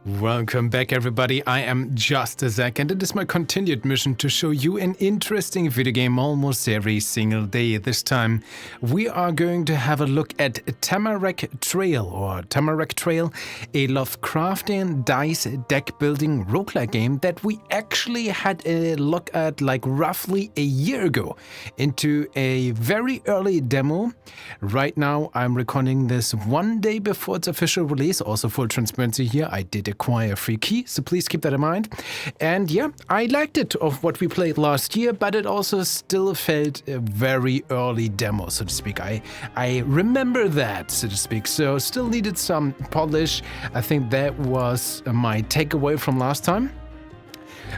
Welcome back, everybody. I am JustDaZack, and it is my continued mission to show you an interesting video game almost every single day. This time, we are going to have a look at Tamarak Trail, a Lovecraftian dice deck building roguelike game that we actually had a look at like roughly a year ago into a very early demo. Right now, I'm recording this one day before its official release. Also, full transparency here, I did acquire a free key, so please keep that in mind. And yeah, I liked it of what we played last year, but it also still felt a very early demo, so to speak. I remember that, so to speak, so still needed some polish. I think that was my takeaway from last time.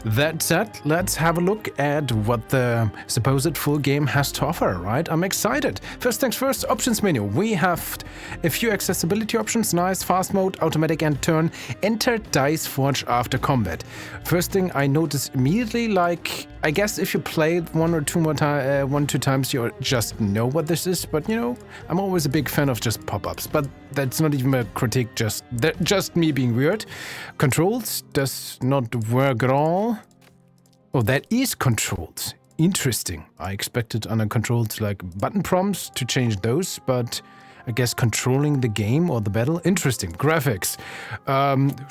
That said, let's have a look at what the supposed full game has to offer, right? I'm excited. First things first, options menu. We have a few accessibility options, nice, fast mode, automatic and turn, enter Diceforge after combat. First thing I noticed immediately, like, I guess if you play it one or two times, you just know what this is, but you know, I'm always a big fan of just pop-ups, but that's not even a critique, just me being weird. Controls does not work at all. Oh, that is controls. Interesting. I expected under controls like button prompts to change those, but I guess controlling the game or the battle. Interesting. Graphics.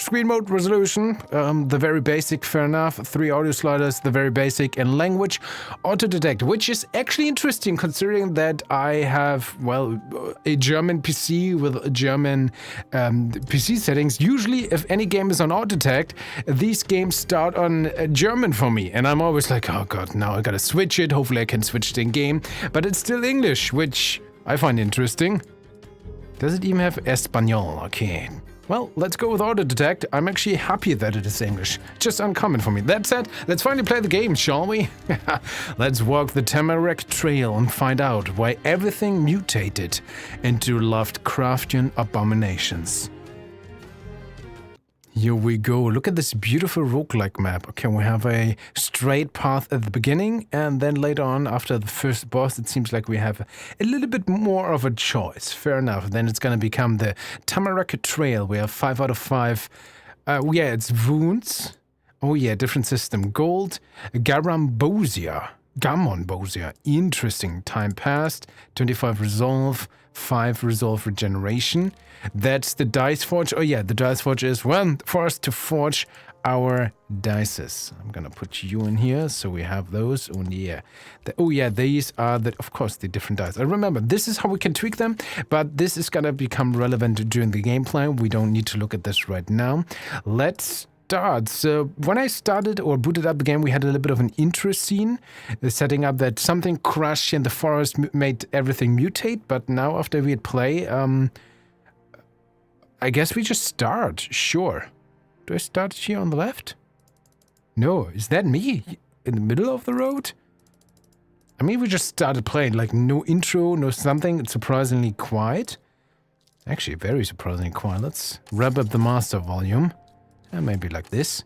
Screen mode resolution, the very basic, fair enough. 3 audio sliders, the very basic. And language auto-detect, which is actually interesting considering that I have, well, a German PC with German PC settings. Usually, if any game is on auto-detect, these games start on German for me. And I'm always like, oh god, now I gotta switch it. Hopefully I can switch it in game. But it's still English, which I find interesting. Does it even have Espanol? Okay. Well, let's go with auto-detect. I'm actually happy that it is English. Just uncommon for me. That said, let's finally play the game, shall we? Let's walk the Tamarak Trail and find out why everything mutated into Lovecraftian abominations. Here we go. Look at this beautiful roguelike map. Okay, we have a straight path at the beginning, and then later on, after the first boss, it seems like we have a little bit more of a choice. Fair enough. Then it's going to become the Tamarak Trail. We have 5 out of 5. Yeah, it's wounds. Oh yeah, different system. Gold, Gammon Bosia. Interesting. Time passed. 25 resolve. 5 resolve regeneration. That's the Diceforge. Oh yeah, the Diceforge is, well, for us to forge our dices. I'm gonna put you in here, so we have those. Oh yeah, these are, of course, the different dice. I remember, this is how we can tweak them, but this is gonna become relevant during the gameplay. We don't need to look at this right now. Let's start. So when I started or booted up the game, we had a little bit of an intro scene, setting up that something crashed in the forest made everything mutate, but now after we hit play, I guess we just start. Sure. Do I start here on the left? No, is that me in the middle of the road? I mean, we just started playing, like no intro, no something. It's surprisingly quiet. Actually, very surprisingly quiet. Let's ramp up the master volume. And maybe like this.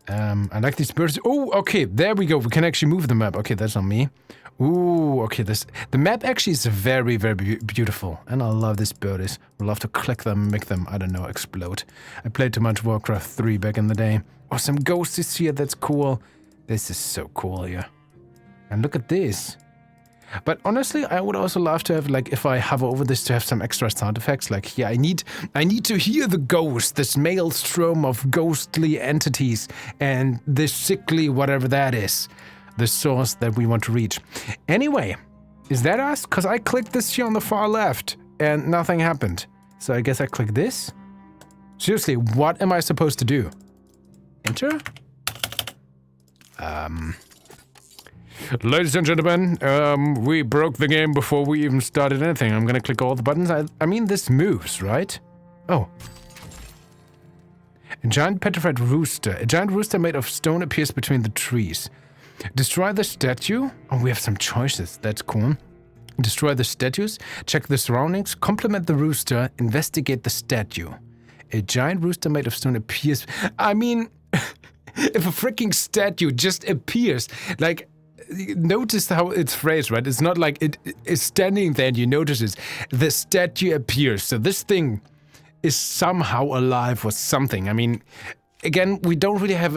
I like these birds. Oh, okay, there we go. We can actually move the map. Okay, that's on me. Ooh, okay, the map actually is very, very beautiful. And I love these birdies. We'll love to click them, make them, I don't know, explode. I played too much Warcraft 3 back in the day. Oh, some ghosts here, that's cool. This is so cool here. And look at this. But honestly, I would also love to have, like, if I hover over this, to have some extra sound effects. Like, yeah, I need to hear the ghost, this maelstrom of ghostly entities, and this sickly whatever that is, the source that we want to reach. Anyway, is that us? Because I clicked this here on the far left, and nothing happened. So I guess I click this? Seriously, what am I supposed to do? Enter? Ladies and gentlemen, we broke the game before we even started anything. I'm gonna click all the buttons. I mean, this moves, right? Oh. A giant petrified rooster. A giant rooster made of stone appears between the trees. Destroy the statue. Oh, we have some choices. That's cool. Destroy the statues. Check the surroundings. Compliment the rooster. Investigate the statue. A giant rooster made of stone appears. I mean, if a freaking statue just appears, like, notice how it's phrased, right? It's not like it is standing there and you notice it. The statue appears. So this thing is somehow alive or something. I mean, again, we don't really have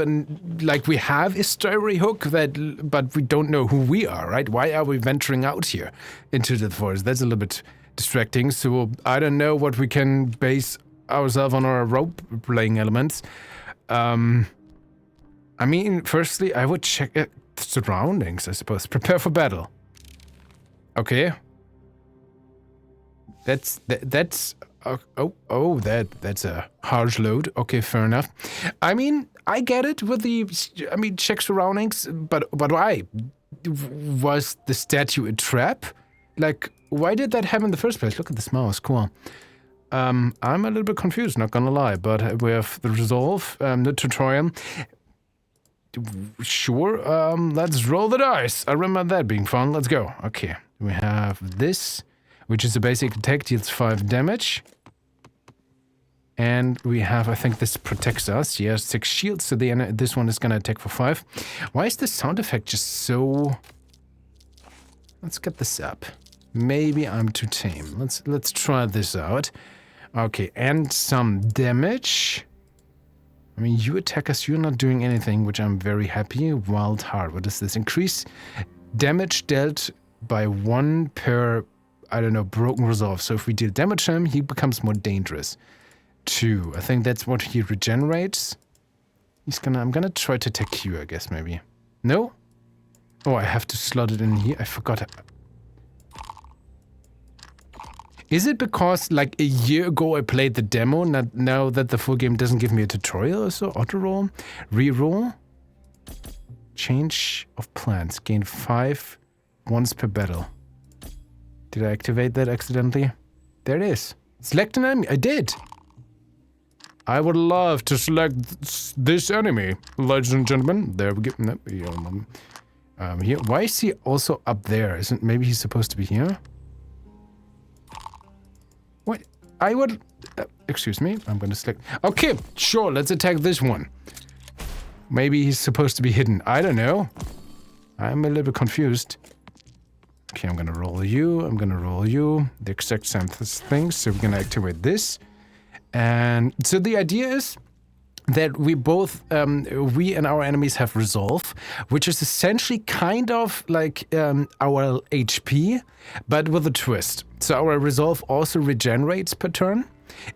we have a story hook but we don't know who we are, right? Why are we venturing out here into the forest? That's a little bit distracting. So I don't know what we can base ourselves on our role-playing elements. I mean, firstly, I would check the surroundings, I suppose. Prepare for battle. Okay. That's that's a harsh load. Okay, fair enough. I mean, I get it with check surroundings, but why? Was the statue a trap? Like, why did that happen in the first place? Look at this mouse, cool. I'm a little bit confused, not gonna lie, but we have the resolve, the tutorial. Sure, let's roll the dice. I remember that being fun. Let's go. Okay, we have this, which is a basic attack, deals 5 damage. And we have, I think this protects us. Yeah, 6 shields, so this one is gonna attack for 5. Why is the sound effect just so... Let's get this up. Maybe I'm too tame. Let's try this out. Okay, and some damage. I mean, you attack us, you're not doing anything, which I'm very happy. Wild Heart, what is this? Increase damage dealt by 1 per, I don't know, broken resolve. So if we deal damage to him, he becomes more dangerous. 2, I think that's what he regenerates. I'm gonna try to attack you, I guess, maybe. No? Oh, I have to slot it in here. I forgot. Is it because, like, a year ago I played the demo, not now that the full game doesn't give me a tutorial or so? Auto-roll? Re-roll? Change of plans. Gain 5 once per battle. Did I activate that accidentally? There it is. Select an enemy. I did! I would love to select this enemy, ladies and gentlemen. There we go. Here. Why is he also up there? Isn't maybe he's supposed to be here? What? I would... excuse me, I'm gonna select... Okay, sure, let's attack this one. Maybe he's supposed to be hidden. I don't know. I'm a little bit confused. Okay, I'm gonna roll you. I'm gonna roll you. The exact same things. So we're gonna activate this. And so the idea is that we both, we and our enemies have resolve, which is essentially kind of like our HP, but with a twist. So our resolve also regenerates per turn,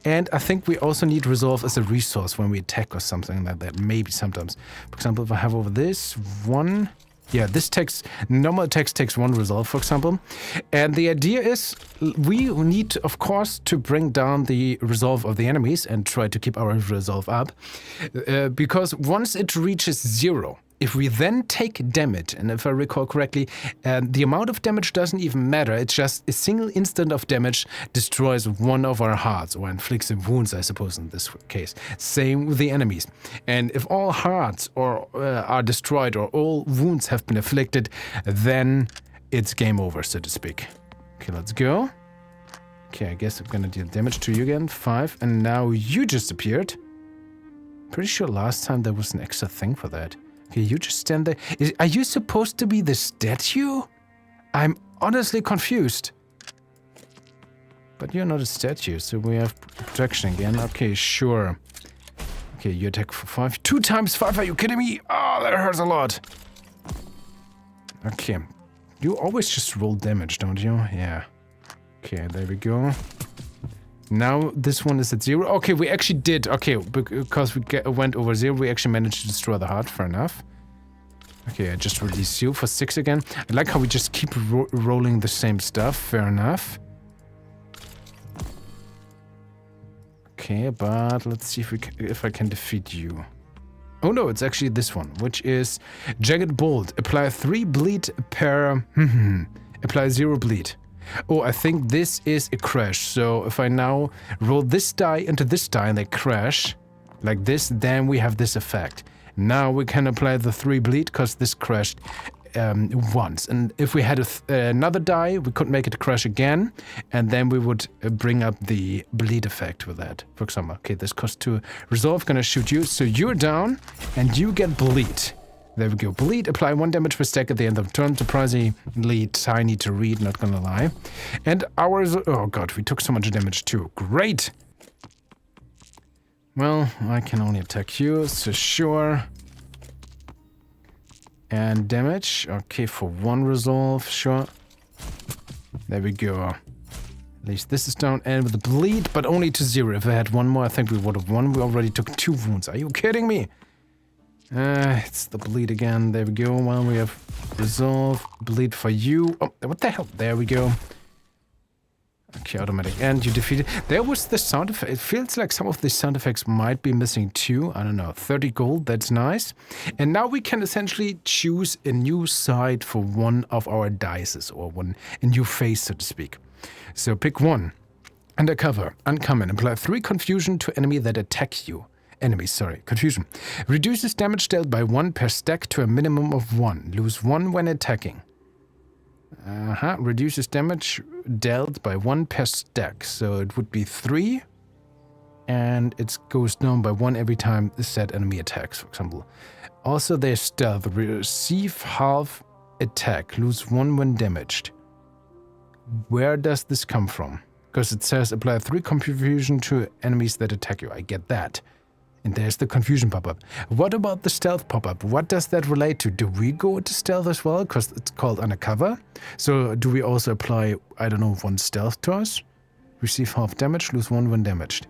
and I think we also need resolve as a resource when we attack or something like that, maybe sometimes. For example, if I have over this, 1... Yeah, this normal attacks takes 1 resolve, for example. And the idea is we need, of course, to bring down the resolve of the enemies and try to keep our resolve up. Because once it reaches 0, if we then take damage, and if I recall correctly, the amount of damage doesn't even matter. It's just a single instant of damage destroys 1 of our hearts, or inflicts wounds, I suppose, in this case. Same with the enemies. And if all hearts are destroyed, or all wounds have been afflicted, then it's game over, so to speak. Okay, let's go. Okay, I guess I'm gonna deal damage to you again. 5, and now you just appeared. Pretty sure last time there was an extra thing for that. Okay, you just stand there. Are you supposed to be the statue? I'm honestly confused. But you're not a statue, so we have protection again. Okay, sure. Okay, you attack for 5. 2 times 5, are you kidding me? Oh, that hurts a lot. Okay. You always just roll damage, don't you? Yeah. Okay, there we go. Now this one is at 0. Okay, we actually did. Okay, because we went over 0, we actually managed to destroy the heart. Fair enough. Okay, I just release you for 6 again. I like how we just keep rolling the same stuff. Fair enough. Okay, but let's see if I can defeat you. Oh no, it's actually this one, which is Jagged Bolt. Apply 3 bleed per... Apply 0 bleed. Oh, I think this is a crash. So if I now roll this die into this die and they crash, like this, then we have this effect. Now we can apply the 3 bleed because this crashed once. And if we had another die, we could make it crash again, and then we would bring up the bleed effect with that. For example, okay, this costs 2 resolve, gonna shoot you, so you're down, and you get bleed. There we go. Bleed, apply 1 damage per stack at the end of turn. Surprisingly tiny to read, not gonna lie. And ours... Oh god, we took so much damage too. Great! Well, I can only attack you, so sure. And damage. Okay, for 1 resolve, sure. There we go. At least this is down. And with the bleed, but only to 0. If I had 1 more, I think we would have won. We already took 2 wounds. Are you kidding me? It's the bleed again. There we go. Well, we have resolve. Bleed for you. Oh, what the hell? There we go. Okay, automatic. And you defeated. There was the sound effect. It feels like some of the sound effects might be missing too. I don't know. 30 gold. That's nice. And now we can essentially choose a new side for one of our dices, or a new phase, so to speak. So pick 1. Undercover. Uncommon. Apply 3 confusion to enemy that attack you. Enemies, sorry. Confusion. Reduces damage dealt by 1 per stack to a minimum of 1. Lose 1 when attacking. Reduces damage dealt by 1 per stack. So it would be 3. And it goes down by 1 every time the said enemy attacks, for example. Also, there's stealth. Receive half attack. Lose 1 when damaged. Where does this come from? Because it says apply 3 confusion to enemies that attack you. I get that. And there's the confusion pop-up. What about the stealth pop-up? What does that relate to? Do we go into stealth as well? Because it's called undercover. So do we also apply, I don't know, 1 stealth to us? Receive half damage, lose 1 when damaged.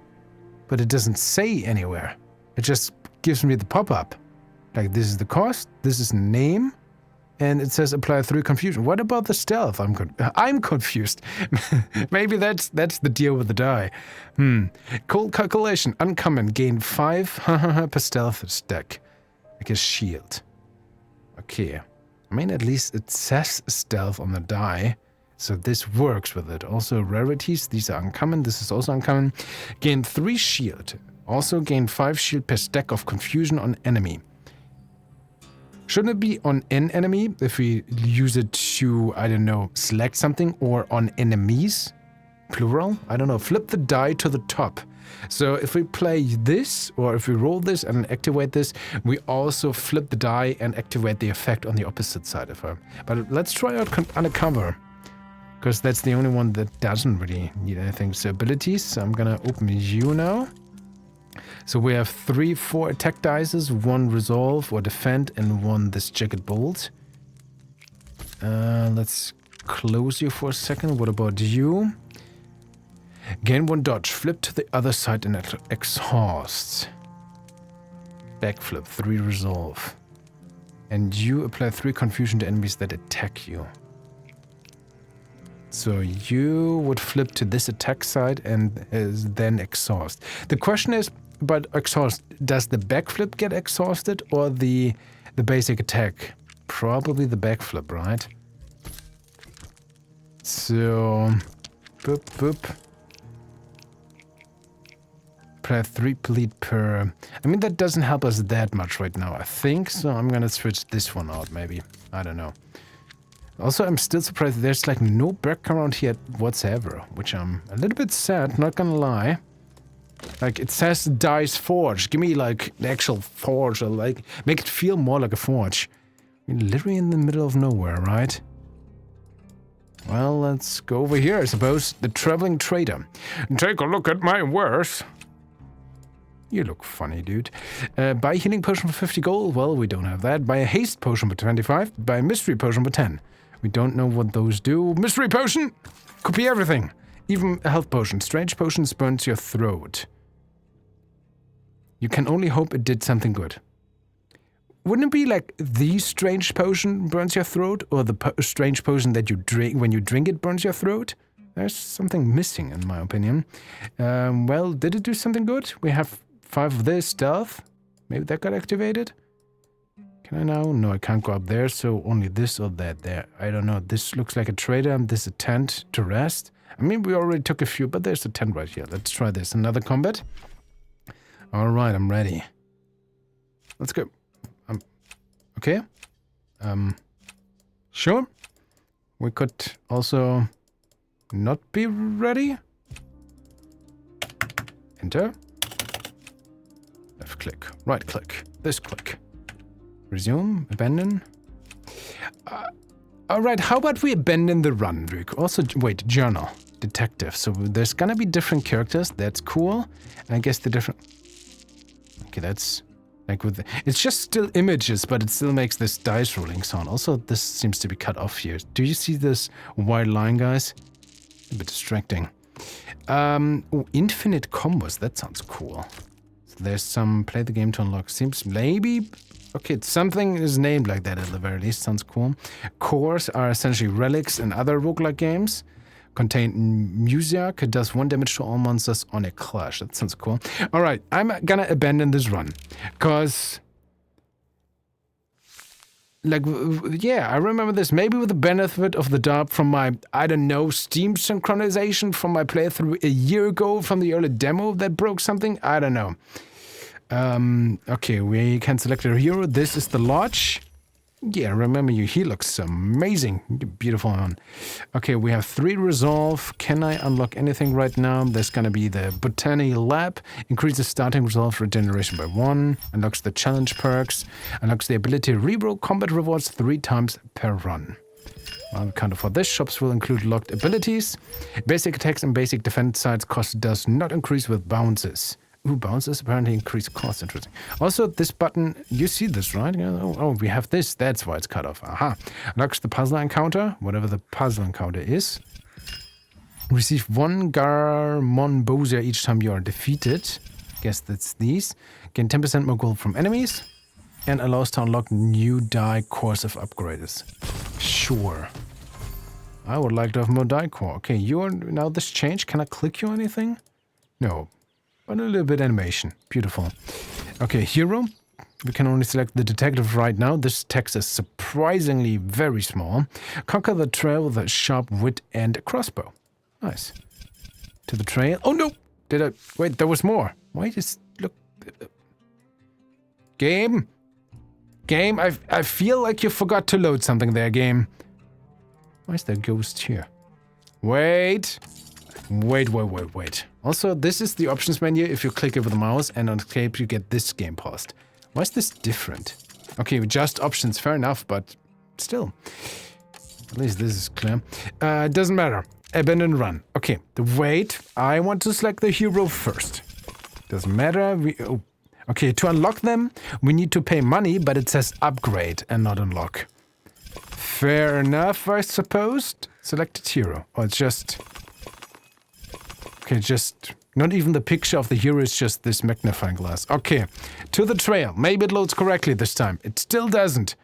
But it doesn't say anywhere. It just gives me the pop-up. Like, this is the cost, this is name, and it says apply 3 confusion. What about the stealth? I'm confused. Maybe that's the deal with the die. Cold calculation. Uncommon. Gain 5 per stealth stack. Like a shield. Okay. I mean, at least it says stealth on the die. So this works with it. Also rarities. These are uncommon. This is also uncommon. Gain 3 shield. Also gain 5 shield per stack of confusion on enemy. Shouldn't it be on an enemy if we use it to, I don't know, select something, or on enemies? Plural? I don't know. Flip the die to the top. So if we play this, or if we roll this and activate this, we also flip the die and activate the effect on the opposite side of her. But let's try out undercover, because that's the only one that doesn't really need anything. So abilities, so I'm gonna open you now. So we have 4 attack dices, 1 resolve or defend, and 1 this jagged bolt. Let's close you for a second. What about you? Gain 1 dodge, flip to the other side and exhaust. Backflip, 3 resolve. And you apply 3 confusion to enemies that attack you. So you would flip to this attack side and then exhaust. The question is, but exhaust, does the backflip get exhausted or the basic attack? Probably the backflip, right? So, boop, boop. Apply 3 bleed per... I mean, that doesn't help us that much right now, I think. So I'm gonna switch this one out, maybe. I don't know. Also, I'm still surprised there's like no background here whatsoever, which I'm a little bit sad, not gonna lie. Like, it says Dice Forge. Give me, like, the actual forge, or, like, make it feel more like a forge. We're literally in the middle of nowhere, right? Well, let's go over here, I suppose. The Traveling Trader. Take a look at my wares. You look funny, dude. Buy a healing potion for 50 gold. Well, we don't have that. Buy a haste potion for 25. Buy a mystery potion for 10. We don't know what those do. Mystery potion! Could be everything. Even a health potion. Strange potions burns your throat. You can only hope it did something good. Wouldn't it be like the strange potion burns your throat, or the strange potion that you drink when you drink it burns your throat? There's something missing, in my opinion. Well, did it do something good? We have 5 of this stealth. Maybe that got activated. Can I now? No, I can't go up there. So only this or that there. I don't know. This looks like a trader, and this a tent to rest. I mean, we already took a few, but there's a tent right here. Let's try this. Another combat. All right, I'm ready. Let's go. Okay. Sure. We could also not be ready. Enter. Left click. Right click. This click. Resume. Abandon. All right, how about we abandon the run, Rick? Also, wait, journal. Detective. So there's gonna be different characters. That's cool. I guess the different... Okay, that's like with it's just still images, but it still makes this dice rolling sound. Also, this seems to be cut off here. Do you see this white line, guys? A bit distracting. Oh, infinite combos. That sounds cool. So there's some play the game to unlock. Seems maybe okay. Something is named like that at the very least. Sounds cool. Cores are essentially relics in other roguelike games. Contain music. It does 1 damage to all monsters on a clash. That sounds cool. Alright, I'm gonna abandon this run. Because... like, yeah, I remember this. Maybe with the benefit of the doubt from my, I don't know, Steam synchronization from my playthrough a year ago from the early demo that broke something. I don't know. Okay, we can select a hero. This is the Lodge. Yeah, remember you. He looks amazing. Beautiful one. Okay, we have 3 resolve. Can I unlock anything right now? There's gonna be the Botany Lab. Increases starting resolve regeneration by 1. Unlocks the challenge perks. Unlocks the ability to reroll combat rewards 3 times per run. Well, kind of for this, shops will include locked abilities. Basic attacks and basic defense sides cost does not increase with bounces. Ooh, bounces apparently increase cost. Interesting. Also, this button, you see this, right? Oh, we have this. That's why it's cut off. Aha. Unlocks the puzzle encounter, whatever the puzzle encounter is. Receive 1 Garmonbosia each time you are defeated. Guess that's these. Gain 10% more gold from enemies. And allows to unlock new die cores of upgraders. Sure. I would like to have more die core. Okay, you are now this change. Can I click you or anything? No. But a little bit animation. Beautiful. Okay, hero. We can only select the detective right now. This text is surprisingly very small. Conquer the trail with a sharp wit and a crossbow. Nice. To the trail. Oh no! Did I... Wait, there was more. Why just... Look... Game? Game? I feel like you forgot to load something there, game. Why is there a ghost here? Wait. Wait. Also, this is the options menu. If you click it with the mouse and on escape, you get this game paused. Why is this different? Okay, just options, fair enough, but still. At least this is clear. Doesn't matter. Abandon run. Okay, wait. I want to select the hero first. Doesn't matter. Okay, to unlock them, we need to pay money, but it says upgrade and not unlock. Fair enough, I suppose. Selected hero. Oh, it's just... Okay, just... Not even the picture of the hero, it's just this magnifying glass. Okay, to the trail. Maybe it loads correctly this time. It still doesn't.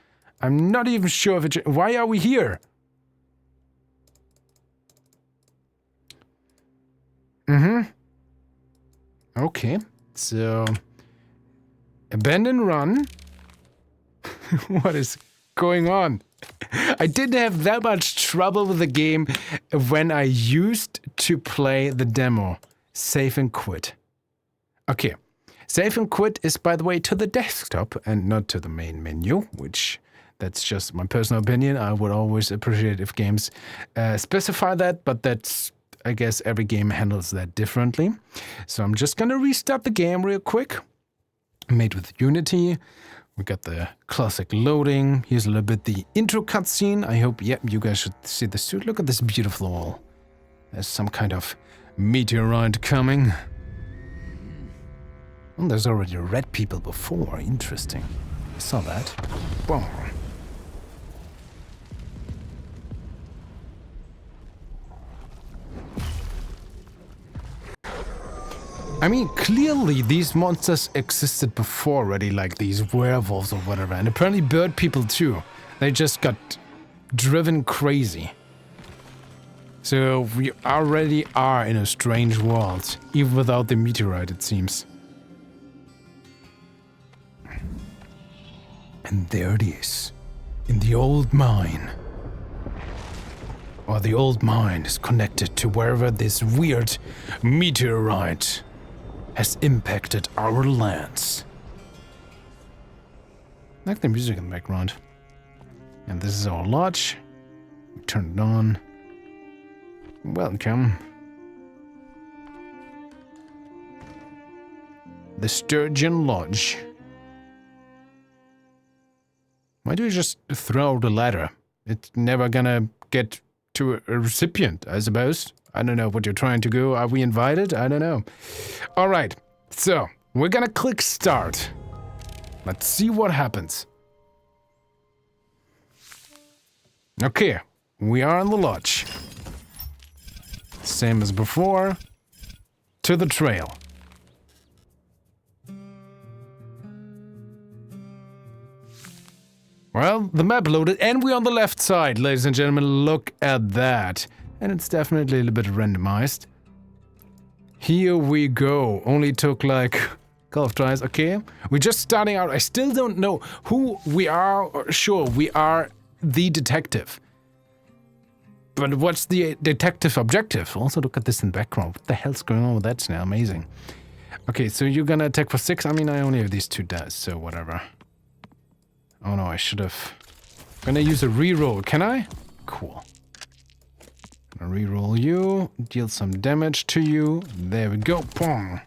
I'm not even sure if it... Why are we here? Okay, so... Abandon run. What is going on? I didn't have that much trouble with the game when I used to play the demo. Save and quit. Okay. Save and quit is, by the way, to the desktop and not to the main menu, which that's just my personal opinion. I would always appreciate if games specify that, but that's, I guess, every game handles that differently. So I'm just gonna restart the game real quick. Made with Unity. We got the classic loading. Here's a little bit the intro cutscene. I hope, you guys should see this too. Look at this beautiful wall. There's some kind of meteorite coming. Oh, there's already red people before. Interesting. I saw that. Boom. I mean, clearly these monsters existed before already, like these werewolves or whatever, and apparently bird people too. They just got driven crazy. So we already are in a strange world, even without the meteorite, it seems. And there it is, in the old mine. Or the old mine is connected to wherever this weird meteorite has impacted our lands. I like the music in the background. And this is our lodge. We turn it on. Welcome. The Sturgeon Lodge. Why do you just throw the ladder? It's never gonna get to a recipient, I suppose. I don't know what you're trying to go. Are we invited? I don't know. All right. So, We're gonna click start. Let's see what happens. Okay, we are in the lodge. Same as before. To the trail. Well, the map loaded and we're on the left side, ladies and gentlemen. Look at that. And it's definitely a little bit randomized. Here we go. Only took like a couple of tries. Okay, we're just starting out. I still don't know who we are. Sure, we are the detective. But what's the detective objective? Also, look at this in the background. What the hell's going on with that snail? Amazing. Okay, so you're gonna attack for 6. I mean, I only have these 2 dice, so whatever. Oh no, I should have. I'm gonna use a reroll. Can I? Cool. Gonna reroll you. Deal some damage to you. There we go. Pong.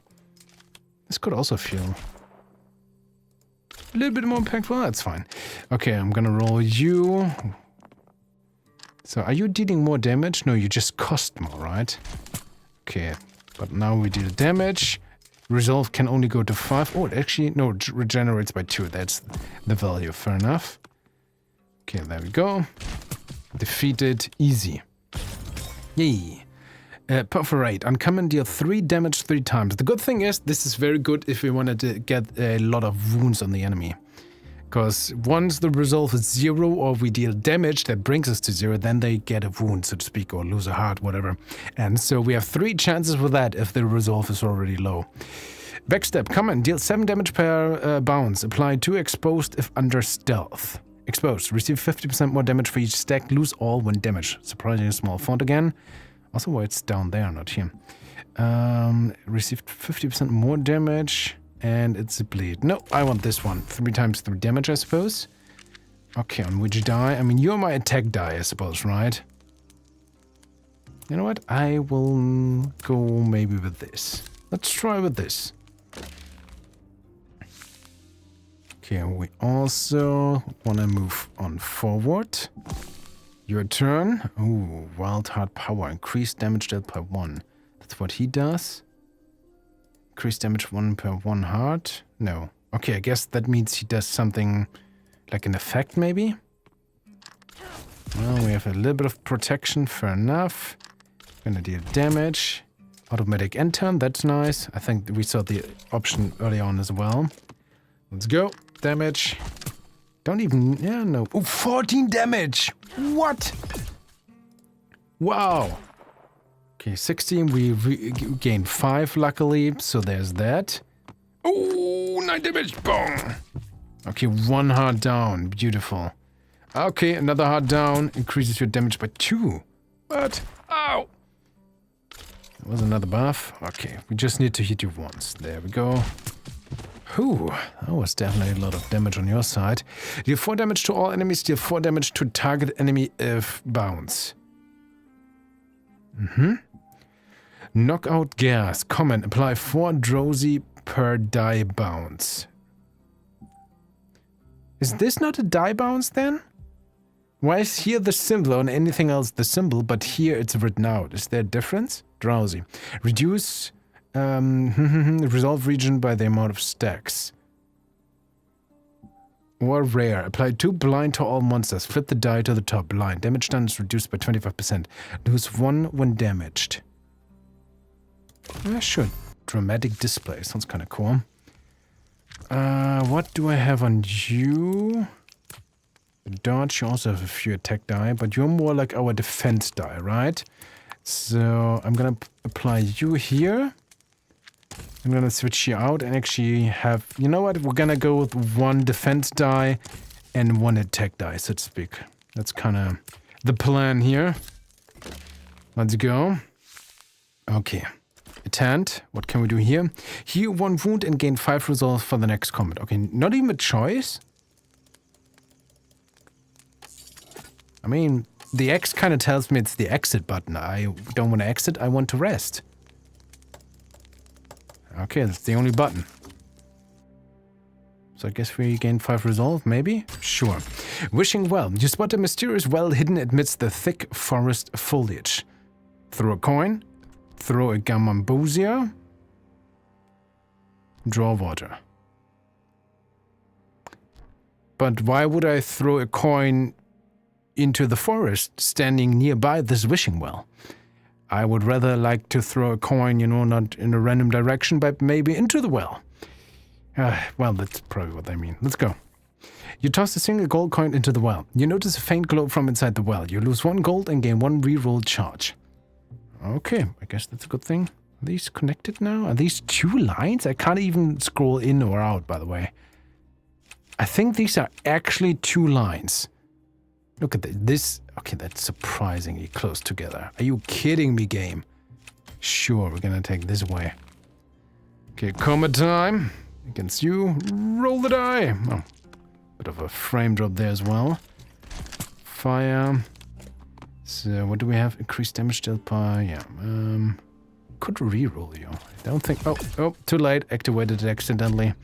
This could also feel a little bit more impactful. That's fine. Okay, I'm gonna roll you. So, are you dealing more damage? No, you just cost more, right? Okay, but now we deal damage. Resolve can only go to 5. Oh, it actually, no, it regenerates by 2. That's the value. Fair enough. Okay, there we go. Defeated. Easy. Yay. Perforate. Uncommon, deal 3 damage 3 times. The good thing is, this is very good if we wanted to get a lot of wounds on the enemy. Because once the resolve is 0 or we deal damage that brings us to 0, then they get a wound, so to speak, or lose a heart, whatever. And so we have 3 chances for that if the resolve is already low. Backstep, common, deal 7 damage per bounce. Apply 2 exposed if under stealth. Exposed, receive 50% more damage for each stack, lose all when damaged. Surprisingly small font again. Also, why it's down there, not here. Received 50% more damage. And it's a bleed. No, I want this one. 3 times 3 damage, I suppose. Okay, on which die? I mean, you're my attack die, I suppose, right? You know what? I will go maybe with this. Let's try with this. Okay, we also want to move on forward. Your turn. Ooh, wild heart power. Increased damage dealt by 1. That's what he does. Increase damage 1 per 1 heart? No. Okay, I guess that means he does something like an effect, maybe? Well, we have a little bit of protection, fair enough. Gonna deal damage. Automatic end turn, that's nice. I think we saw the option early on as well. Let's go. Damage. Don't even... yeah, no. Oh, 14 damage! What? Wow. Okay, 16, we gained 5, luckily, so there's that. Oh, 9 damage, boom! Okay, 1 heart down, beautiful. Okay, another heart down, increases your damage by 2. What? Ow! That was another buff. Okay, we just need to hit you once. There we go. Whew, that was definitely a lot of damage on your side. Deal 4 damage to all enemies, deal 4 damage to target enemy if bounce. Knockout gas. Common. Apply 4 drowsy per die bounce. Is this not a die bounce then? Why is here the symbol on anything else the symbol, but here it's written out? Is there a difference? Drowsy. Reduce resolve region by the amount of stacks. Or rare. Apply 2 blind to all monsters. Flip the die to the top. Blind. Damage done is reduced by 25%. Lose 1 when damaged. Yeah, sure. Dramatic display. Sounds kind of cool. What do I have on you? Dodge, you also have a few attack die, but you're more like our defense die, right? So I'm gonna apply you here. I'm gonna switch you out and actually have... you know what? We're gonna go with 1 defense die and 1 attack die, so to speak. That's kind of the plan here. Let's go. Okay. Attend. What can we do here? Heal 1 wound and gain 5 resolve for the next combat. Okay, not even a choice? I mean, the X kind of tells me it's the exit button. I don't want to exit, I want to rest. Okay, that's the only button. So I guess we gain 5 resolve, maybe? Sure. Wishing well. You spot a mysterious well hidden amidst the thick forest foliage. Throw a coin. Throw a Gamambusia. Draw water. But why would I throw a coin into the forest standing nearby this wishing well? I would rather like to throw a coin, you know, not in a random direction, but maybe into the well. Well, that's probably what I mean. Let's go. You toss a single gold coin into the well. You notice a faint glow from inside the well. You lose 1 gold and gain 1 reroll charge. Okay, I guess that's a good thing. Are these connected now? Are these 2 lines? I can't even scroll in or out, by the way. I think these are actually 2 lines. Look at this. Okay, that's surprisingly close together. Are you kidding me, game? Sure, we're gonna take this way. Okay, combat time. Against you. Roll the die. Oh, bit of a frame drop there as well. Fire. So, what do we have? Increased damage dealt by... Yeah, could reroll you. I don't think... Oh, too late. Activated it accidentally.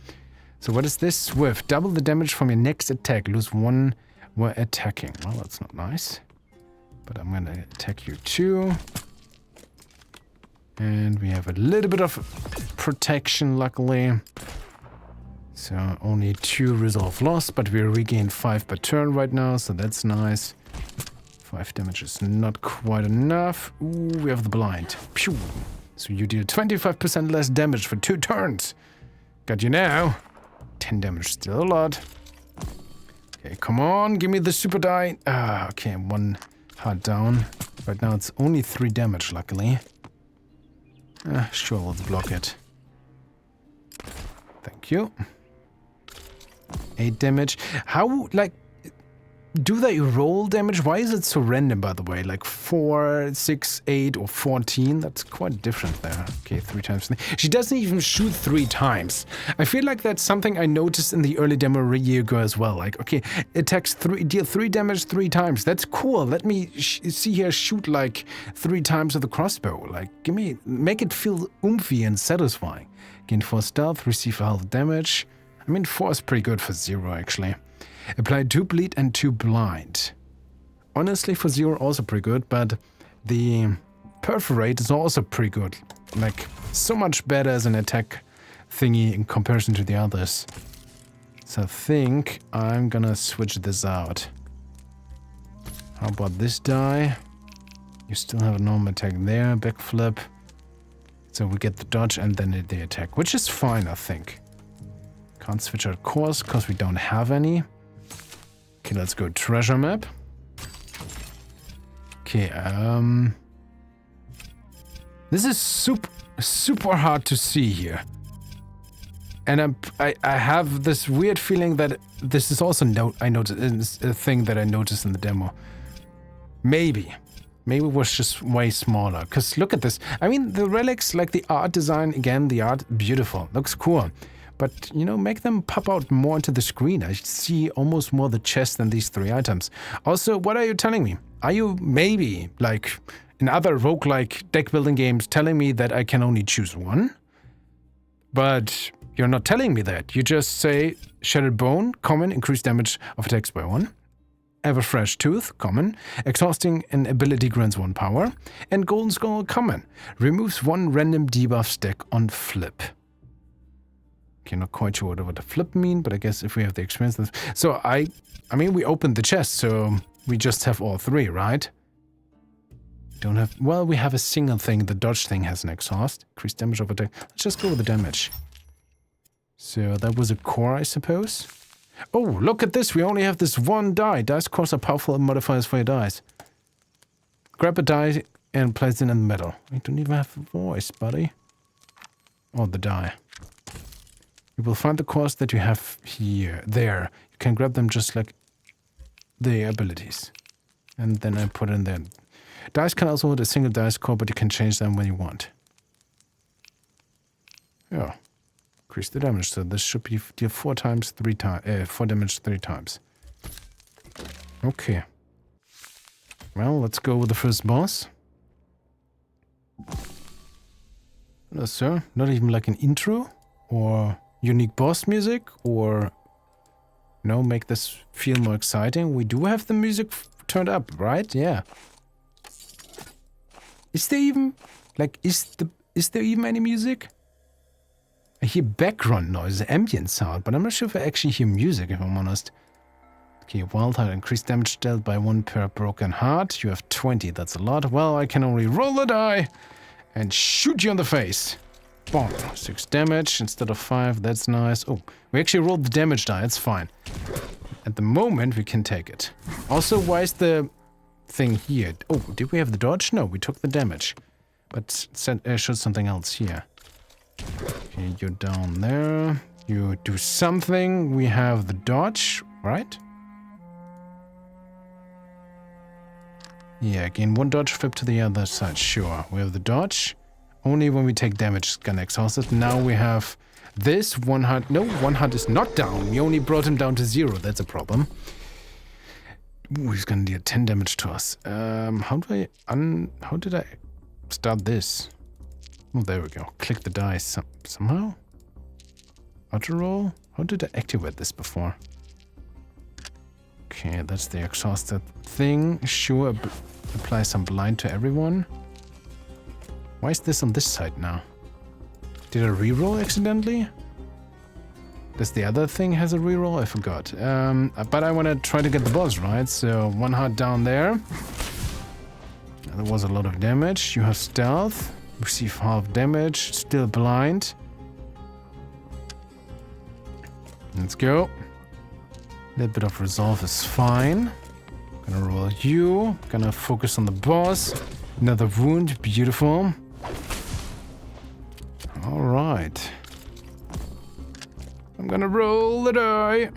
So what is this with? Double the damage from your next attack. Lose 1 while attacking. Well, that's not nice. But I'm gonna attack you too. And we have a little bit of protection, luckily. So only 2 resolve lost, but we regain 5 per turn right now, so that's nice. 5 damage is not quite enough. Ooh, we have the blind. Pew! So you deal 25% less damage for 2 turns. Got you now. 10 damage, still a lot. Okay, come on, give me the super die. Okay, 1 heart down. Right now it's only 3 damage, luckily. Sure, let's block it. Thank you. 8 damage. How, like, do they roll damage? Why is it so random, by the way? Like 4, 6, 8, or 14? That's quite different there. Okay, 3 times. She doesn't even shoot 3 times. I feel like that's something I noticed in the early demo a year ago as well. Like, okay, attacks deal 3 damage 3 times. That's cool. Let me see her shoot like 3 times with the crossbow. Like, make it feel oomphy and satisfying. Gain 4 stealth, receive health damage. I mean, 4 is pretty good for 0, actually. Apply 2 bleed and 2 blind. Honestly, for 0 also pretty good, but the perforate is also pretty good. Like, so much better as an attack thingy in comparison to the others. So I think I'm gonna switch this out. How about this die? You still have a normal attack there, backflip. So we get the dodge and then the attack, which is fine, I think. Can't switch out course because we don't have any. Okay, let's go treasure map. Okay, this is super hard to see here. And I have this weird feeling that this is also a thing that I noticed in the demo. Maybe it was just way smaller. Because look at this. I mean, the relics, like the art design, again, the art, beautiful. Looks cool. But, you know, make them pop out more into the screen. I see almost more the chest than these 3 items. Also, what are you telling me? Are you maybe, like in other roguelike deck building games, telling me that I can only choose 1? But you're not telling me that. You just say, Shattered Bone, common, increased damage of attacks by 1. Ever Fresh Tooth, common. Exhausting an ability grants 1 power. And Golden Skull, common. Removes 1 random debuff stack on flip. Okay, not quite sure what the flip mean, but I guess if we have the experience... So I mean, we opened the chest, so we just have all 3, right? Don't have... Well, we have a single thing. The dodge thing has an exhaust. Increased damage of attack. Let's just go with the damage. So that was a core, I suppose. Oh, look at this. We only have this 1 die. Dice cores are powerful modifiers for your dice. Grab a die and place it in the middle. We don't even have a voice, buddy. Oh, the die. You will find the cores that you have there. You can grab them just like the abilities. And then I put in there. Dice can also hold a single dice core, but you can change them when you want. Yeah. Increase the damage. So this should be deal 4 damage 3 times. Okay. Well, let's go with the first boss. No, sir. Not even like an intro or unique boss music or make this feel more exciting. We do have the music turned up, right? Yeah. Is there even is there even any music? I hear background noise, ambient sound, but I'm not sure if I actually hear music, if I'm honest. Okay, wild heart, increased damage dealt by 1 per broken heart. You have 20, that's a lot. Well, I can only roll the die and shoot you in the face. Boom, 6 damage instead of 5, that's nice. Oh, we actually rolled the damage die, it's fine. At the moment, we can take it. Also, why is the thing here? Oh, did we have the dodge? No, we took the damage. But showed something else here. Okay, you're down there. You do something. We have the dodge, right? Yeah, gain 1 dodge, flip to the other side. Sure, we have the dodge. Only when we take damage is gonna exhaust it. Now we have this 1 heart. No, 1 heart is not down. We only brought him down to 0. That's a problem. Ooh, he's gonna deal 10 damage to us. How did I start this? Oh, there we go. Click the dice somehow. Auto roll. How did I activate this before? Okay, that's the exhausted thing. Sure, apply some blind to everyone. Why is this on this side now? Did I reroll accidentally? Does the other thing has a reroll? I forgot. But I want to try to get the boss, right? So 1 heart down there. That was a lot of damage. You have stealth. Receive half damage. Still blind. Let's go. A little bit of resolve is fine. Gonna roll you. Gonna focus on the boss. Another wound. Beautiful. Alright. I'm gonna roll the die.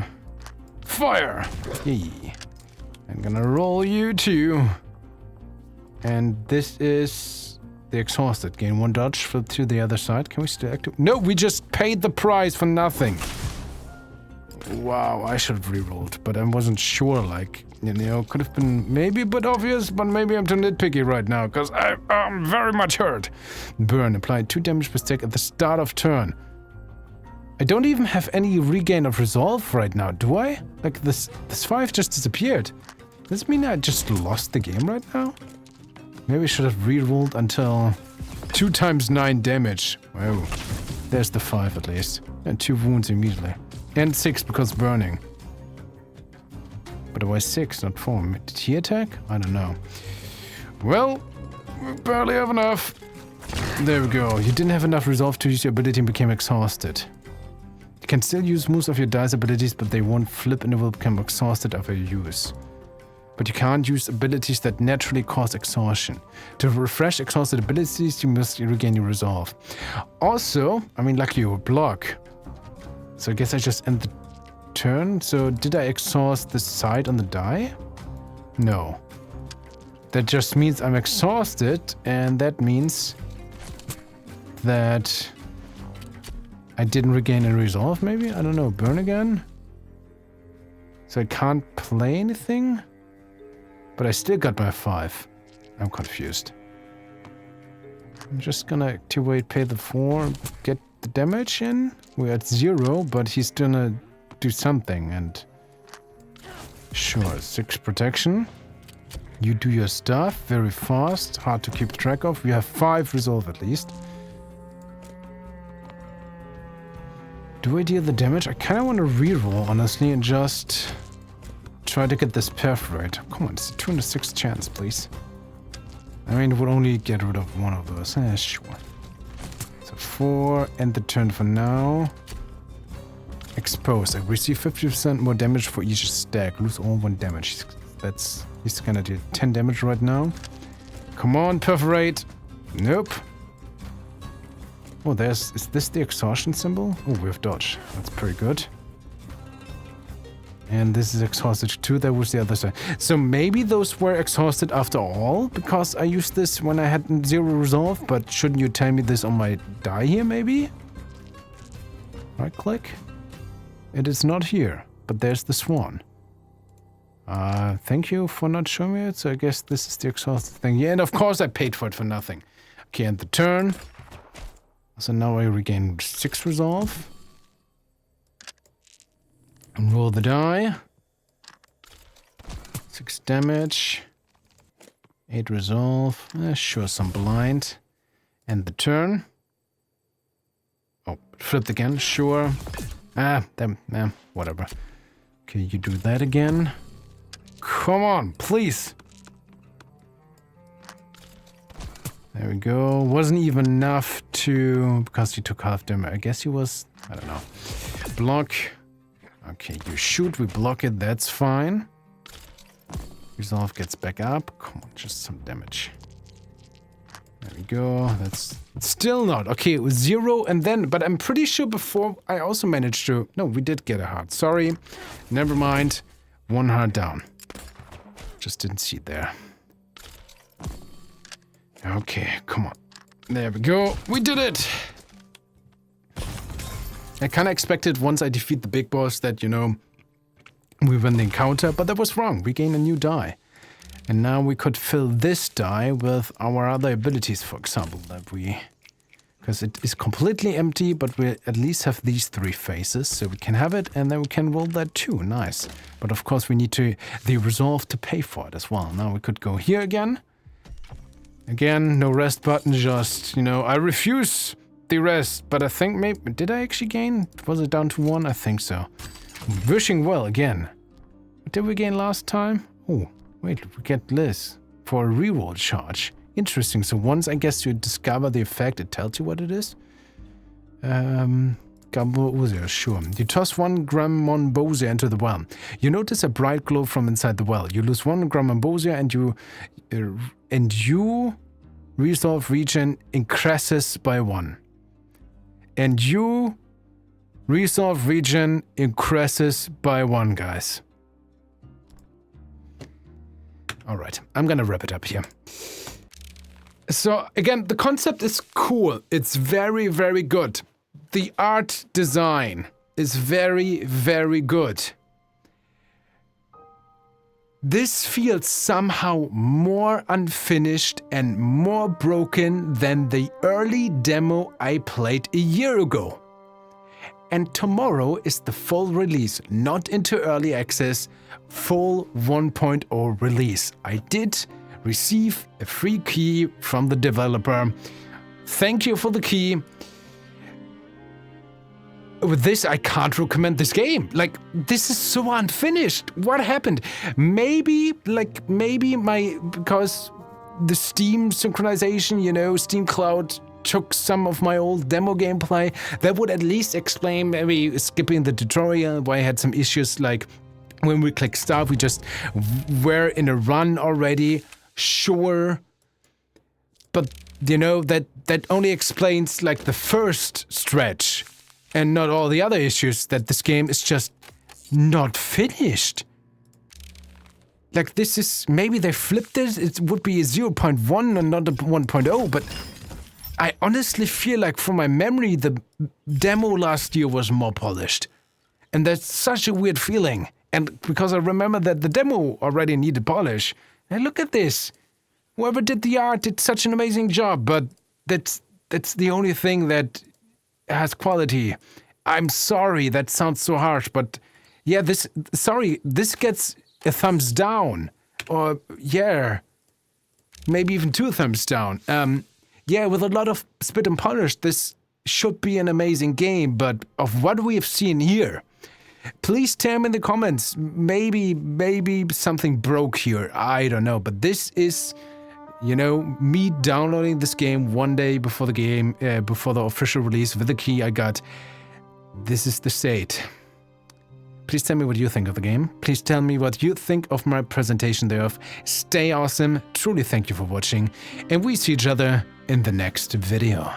Fire! Yay. I'm gonna roll you too. And this is the exhausted. Gain 1 dodge, flip to the other side. Can we still activate? No, we just paid the price for nothing. Wow, I should have rerolled, but I wasn't sure, like, you know, could have been maybe a bit obvious, but maybe I'm too nitpicky right now, because I'm very much hurt. Burn, apply 2 damage per stick at the start of turn. I don't even have any regain of resolve right now, do I? Like, this 5 just disappeared. Does this mean I just lost the game right now? Maybe I should have rerolled until 2 times 9 damage. Wow. There's the 5 at least. And 2 wounds immediately. And 6 because burning. But why 6, not 4? Did he attack? I don't know. Well, we barely have enough. There we go. You didn't have enough resolve to use your ability and became exhausted. You can still use most of your dice abilities, but they won't flip and will become exhausted after you use. But you can't use abilities that naturally cause exhaustion. To refresh exhausted abilities, you must regain your resolve. Also, I mean, like you block. So I guess I just end the turn. So did I exhaust the side on the die? No. That just means I'm exhausted, and that means that I didn't regain any resolve, maybe? I don't know. Burn again? So I can't play anything? But I still got my 5. I'm confused. I'm just gonna activate pay the 4, get the damage in. We're at 0, but he's gonna do something, and sure, 6 protection. You do your stuff very fast, hard to keep track of. We have 5 resolve at least. Do I deal the damage? I kind of want to reroll, honestly, and just try to get this perforate. Come on, it's a 2 in 6 chance, please. I mean, it would only get rid of 1 of those. Sure. So 4, end the turn for now. Expose. I receive 50% more damage for each stack. Lose all 1 damage. He's gonna do 10 damage right now. Come on, perforate. Nope. Oh, is this the exhaustion symbol? Oh, we have dodge. That's pretty good. And this is exhausted too. That was the other side. So maybe those were exhausted after all, because I used this when I had 0 resolve, but shouldn't you tell me this on my die here, maybe? Right click. It is not here, but there's the swan. Thank you for not showing me it. So I guess this is the exhausted thing. Yeah, and of course I paid for it for nothing. Okay, end the turn. So now I regain 6 resolve. And roll the die. 6 damage. 8 resolve. Sure, some blind. End the turn. Oh, flipped again, sure. Whatever. Okay, you do that again. Come on, please. There we go. Wasn't even enough to... because he took half damage. I guess he was... I don't know. Block. Okay, you shoot, we block it, that's fine. Resolve gets back up. Come on, just some damage. There we go. That's still not. Okay, it was 0 and then... but I'm pretty sure before I also managed to... no, we did get a heart. Sorry. Never mind. 1 heart down. Just didn't see it there. Okay, come on. There we go. We did it! I kind of expected once I defeat the big boss that, you know, we win the encounter, but that was wrong. We gain a new die. And now we could fill this die with our other abilities, for example, that we... because it is completely empty, but we at least have these 3 faces, so we can have it, and then we can roll that too. Nice. But of course we need the resolve to pay for it as well. Now we could go here again. Again, no rest button, just, you know, I refuse the rest, but I think maybe... did I actually gain? Was it down to 1? I think so. Wishing well again. What did we gain last time? Oh, wait, we get this for a reroll charge. Interesting. So once, I guess, you discover the effect, it tells you what it is. Gambosia, sure. You toss 1 Gambosia into the well. You notice a bright glow from inside the well. You lose 1 Gambosia and you resolve region increases by 1. And you resolve region increases by 1, guys. Alright, I'm gonna wrap it up here. So, again, the concept is cool. It's very, very good. The art design is very, very good. This feels somehow more unfinished and more broken than the early demo I played a year ago. And tomorrow is the full release, not into early access, full 1.0 release. I did receive a free key from the developer. Thank you for the key. With this, I can't recommend this game. Like, this is so unfinished. What happened? Maybe because the Steam synchronization, you know, Steam Cloud took some of my old demo gameplay. That would at least explain maybe skipping the tutorial why I had some issues, like when we click start, we just were in a run already. Sure. But, you know, that only explains like the first stretch. And not all the other issues, that this game is just not finished. Like, this is... maybe they flipped it, it would be a 0.1 and not a 1.0, but I honestly feel like from my memory, the demo last year was more polished. And that's such a weird feeling. And because I remember that the demo already needed polish. And look at this. Whoever did the art did such an amazing job, but that's the only thing that has quality. I'm sorry, that sounds so harsh, but yeah, this gets a thumbs down. Or, yeah, maybe even 2 thumbs down. Yeah, with a lot of spit and polish, this should be an amazing game, but of what we have seen here, please tell me in the comments, maybe something broke here, I don't know, but this is... you know, me downloading this game one day before the game, before the official release with the key I got. This is the state. Please tell me what you think of the game. Please tell me what you think of my presentation thereof. Stay awesome. Truly thank you for watching. And we see each other in the next video.